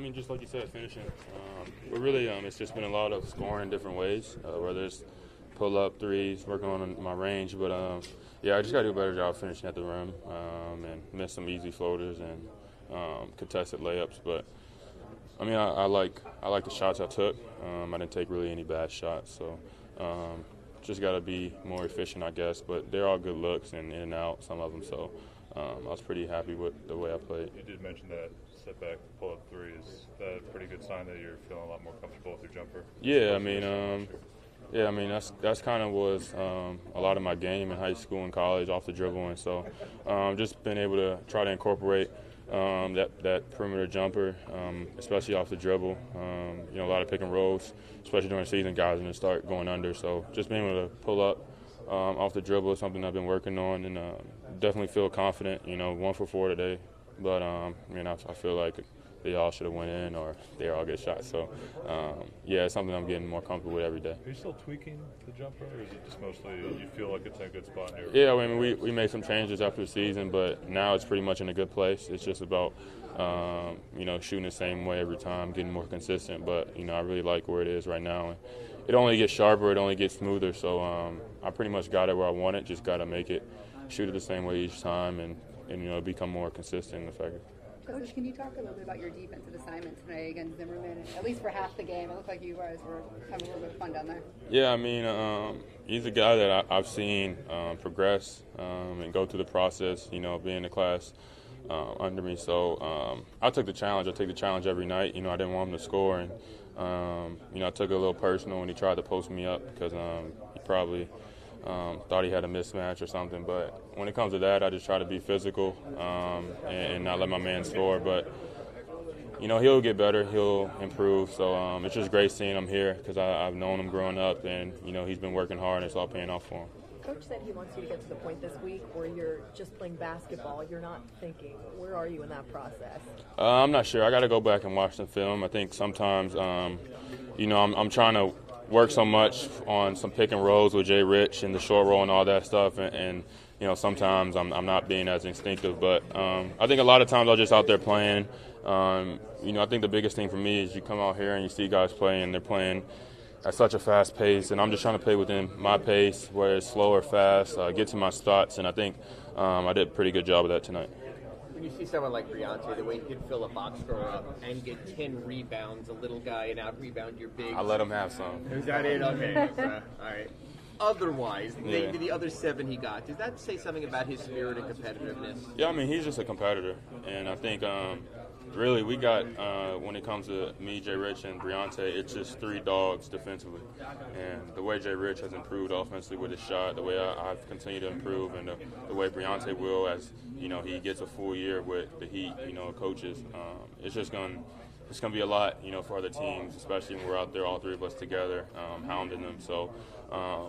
mean, just like you said, finishing. But really, it's just been a lot of scoring different ways, whether it's pull-up threes, working on my range. But, yeah, I just got to do a better job finishing at the rim and miss some easy floaters and contested layups. But, I mean, I like the shots I took. I didn't take really any bad shots. So just got to be more efficient, I guess. But they're all good looks and in and out, some of them. So I was pretty happy with the way I played. You did mention that setback pull-up three. Is that a pretty good sign that you're feeling a lot more comfortable with your jumper? Yeah, I mean, that's kind of was a lot of my game in high school and college off the dribble, and so just been able to try to incorporate that perimeter jumper, especially off the dribble. A lot of pick and rolls, especially during the season, guys are going to start going under. So just being able to pull up off the dribble is something I've been working on, and definitely feel confident. 1 for 4 today, but I feel like they all should have went in or they all get shots. So, yeah, it's something I'm getting more comfortable with every day. Are you still tweaking the jumper, or is it just mostly you feel like it's in a good spot? Yeah, I mean, we made some changes after the season, but now it's pretty much in a good place. It's just about, shooting the same way every time, getting more consistent. But, I really like where it is right now. And it only gets sharper, it only gets smoother. So I pretty much got it where I want it, just got to make it, shoot it the same way each time and become more consistent and effective. Coach, can you talk a little bit about your defensive assignment today against Zimmerman? At least for half the game, it looked like you guys were having a little bit of fun down there. Yeah, I mean, he's a guy that I've seen progress and go through the process, being in the class under me. So I took the challenge. I take the challenge every night. I didn't want him to score. And, I took it a little personal when he tried to post me up because he probably thought he had a mismatch or something. But when it comes to that, I just try to be physical and not let my man score. But, he'll get better. He'll improve. So it's just great seeing him here because I've known him growing up, and, he's been working hard, and it's all paying off for him. Coach said he wants you to get to the point this week where you're just playing basketball. You're not thinking. Where are you in that process? I'm not sure. I got to go back and watch some film. I think sometimes, I'm trying to work so much on some pick and rolls with Jay Rich and the short roll and all that stuff, and sometimes I'm not being as instinctive. But I think a lot of times I'm just out there playing. I think the biggest thing for me is you come out here and you see guys playing, they're playing at such a fast pace, and I'm just trying to play within my pace, where it's slow or fast, get to my spots, and I think I did a pretty good job of that tonight. When you see someone like Briante, the way he can fill a box score up and get 10 rebounds, a little guy, and out-rebound your big. I let him have some. Is that it? Okay. All right. Otherwise, the other 7 he got, does that say something about his spirit and competitiveness? Yeah, I mean, he's just a competitor, and I think really we got, when it comes to me, Jay Rich, and Briante, it's just 3 dogs defensively. And the way Jay Rich has improved offensively with his shot, the way I've continued to improve, and the way Briante will as, he gets a full year with the Heat, coaches, it's just going to be a lot, for other teams, especially when we're out there, all 3 of us together, hounding them. So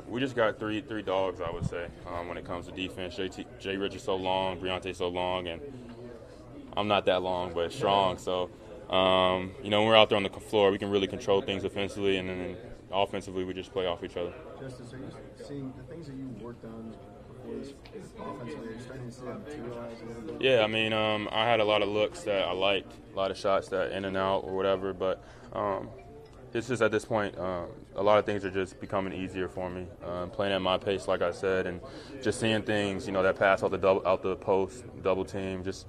we just got three dogs, I would say, when it comes to defense. Jay Rich is so long, Briante so long, and I'm not that long, but strong. So, when we're out there on the floor, we can really control things offensively, and then offensively, we just play off each other. Justice, are you seeing the things that you worked on before this offensively? Are you starting to see them materialize a little bit? Yeah, I mean, I had a lot of looks that I liked, a lot of shots that in and out or whatever, but it's just at this point, a lot of things are just becoming easier for me. Playing at my pace, like I said, and just seeing things, that pass out the post, double team, just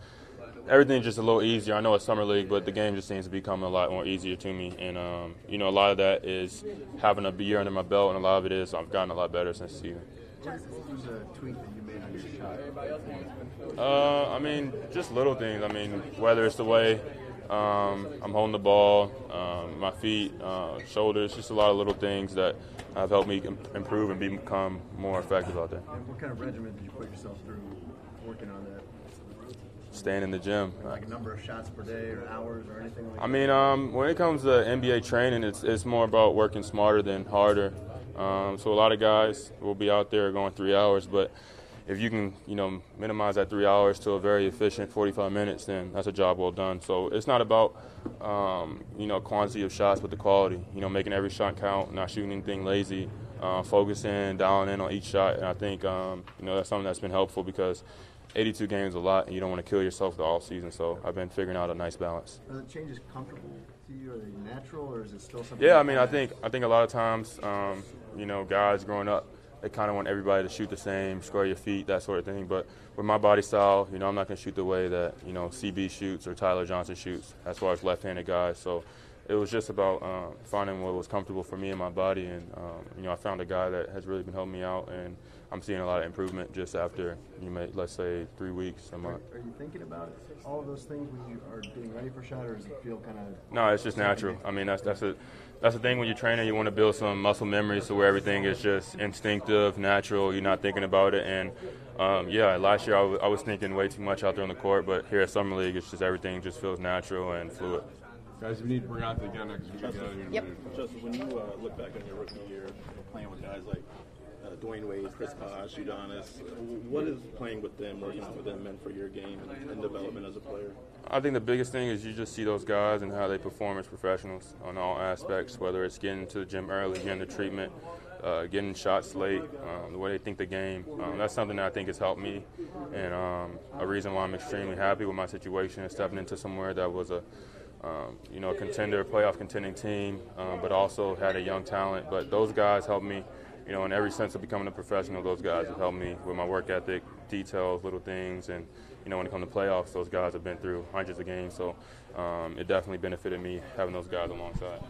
everything's just a little easier. I know it's summer league, but the game just seems to become a lot more easier to me. And, a lot of that is having a year under my belt, and a lot of it is I've gotten a lot better since the season. What was a tweak that you made on your shot? I mean, just little things. I mean, whether it's the way I'm holding the ball, my feet, shoulders, just a lot of little things that have helped me improve and become more effective out there. And what kind of regimen did you put yourself through working on that? Staying in the gym. Like a number of shots per day or hours or anything like that? I mean, when it comes to NBA training, it's more about working smarter than harder. So a lot of guys will be out there going 3 hours, but if you can, minimize that 3 hours to a very efficient 45 minutes, then that's a job well done. So it's not about, quantity of shots, but the quality. Making every shot count, not shooting anything lazy, focusing, dialing in on each shot. And I think, that's something that's been helpful because 82 games is a lot, and you don't want to kill yourself the off season. So I've been figuring out a nice balance. Are the changes comfortable to you? Are they natural, or is it still something? Yeah, I mean, I think a lot of times, you know, guys growing up, they kind of want everybody to shoot the same, square your feet, that sort of thing. But with my body style, you know, I'm not going to shoot the way that, you know, CB shoots or Tyler Johnson shoots as far as left-handed guys. So it was just about finding what was comfortable for me and my body. And, you know, I found a guy that has really been helping me out, and I'm seeing a lot of improvement just after, let's say, 3 weeks, a month. Are you thinking about all of those things when you are getting ready for a shot, or does it feel kind of? No, it's just natural. I mean, that's the thing when you're training. You want to build some muscle memory, so where everything is just instinctive, natural. You're not thinking about it. And yeah, last year I was thinking way too much out there on the court, but here at Summer League, it's just everything just feels natural and fluid. Guys, we need to bring on again next week. Yep. Justice, when you look back on your rookie year, playing with guys like Dwayne Wade, Chris Bosh, Udonis, what is playing with them, working out with them meant for your game and development as a player? I think the biggest thing is you just see those guys and how they perform as professionals on all aspects, whether it's getting to the gym early, getting the treatment, getting shots late, the way they think the game. That's something that I think has helped me, and a reason why I'm extremely happy with my situation and stepping into somewhere that was a contender, playoff contending team, but also had a young talent. But those guys helped me, you know, in every sense of becoming a professional. Those guys have helped me with my work ethic, details, little things, and you know, when it comes to playoffs, those guys have been through hundreds of games. So it definitely benefited me having those guys alongside.